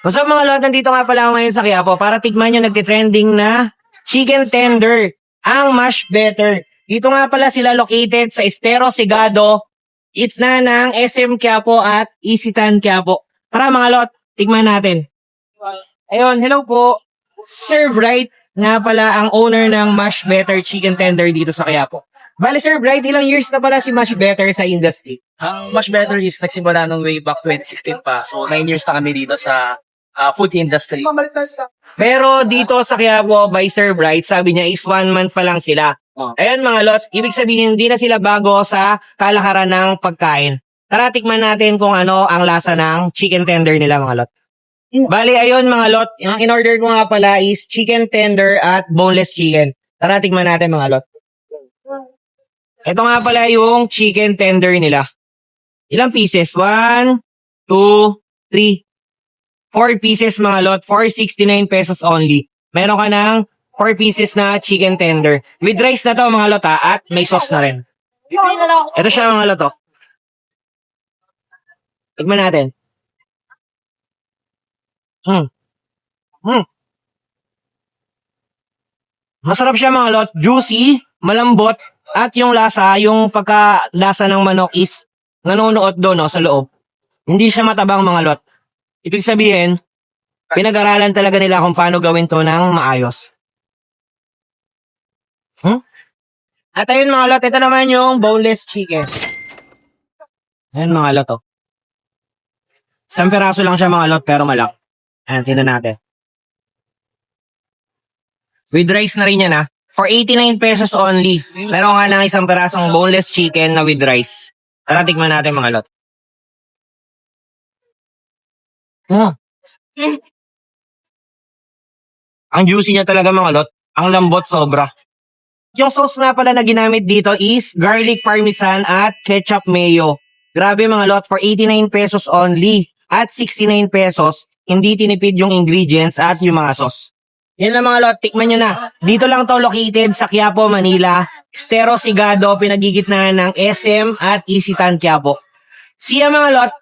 So mga lot, nandito nga pala ako ngayon sa Quiapo para tikman yung nagtitrending na chicken tender, ang much better. Dito nga pala sila located sa Estero Sigado, itna ng SM Quiapo at Isitan Quiapo. Tara mga lot, tikman natin. Ayun, hello po. Sir Bright nga pala ang owner ng Much Better Chicken Tender dito sa Quiapo. Bale Sir Bright, ilang years na pala si Much Better sa industry? Ang Much Better is nagsimula nung way back 2016 pa. So, 9 years na kami dito sa food industry. Pero dito sa Quiapo by Sir Bright, sabi niya is 1 month pa lang sila. Ayan mga lot, ibig sabihin hindi na sila bago sa kalakaran ng pagkain. Tara tikman natin kung ano ang lasa ng chicken tender nila mga lot. Bali ayun mga lot, ang in-order ko nga pala is chicken tender at boneless chicken. Tara tikman natin mga lot. Ito nga pala yung chicken tender nila. Ilang pieces? 1, 2, 3, 4 pieces mga lot, 469 pesos only. Meron ka ng 4 pieces na chicken tender. With rice na to mga lot ha, at may sauce na rin. Ito siya mga lot oh. Tignan natin. Masarap siya mga lot, juicy, malambot, at yung lasa, yung pagka-lasa ng manok is nanonood doon no, sa loob. Hindi siya matabang mga lot. Ibig sabihin, pinag-aralan talaga nila kung paano gawin to ng maayos. At ayun mga lot, ito naman yung boneless chicken. Ayun mga lot oh. 1 peraso lang siya mga lot pero malaki. Ayan, tingnan natin. With rice na rin yan ha. For 89 pesos only. Meron nga ng 1 perasong boneless chicken na with rice. Tara, tikman natin mga lot. Ang juicy niya talaga mga lot. Ang lambot sobra. Yung sauce nga pala na ginamit dito is garlic parmesan at ketchup mayo. Grabe mga lot, for 89 pesos only. At 69 pesos, hindi tinipid yung ingredients at yung mga sauce. Yan lang mga lot, tikman nyo na. Dito lang to located sa Quiapo, Manila. Estero Sigado, pinagigitnaan ng SM at Isitan Quiapo. See ya mga lot!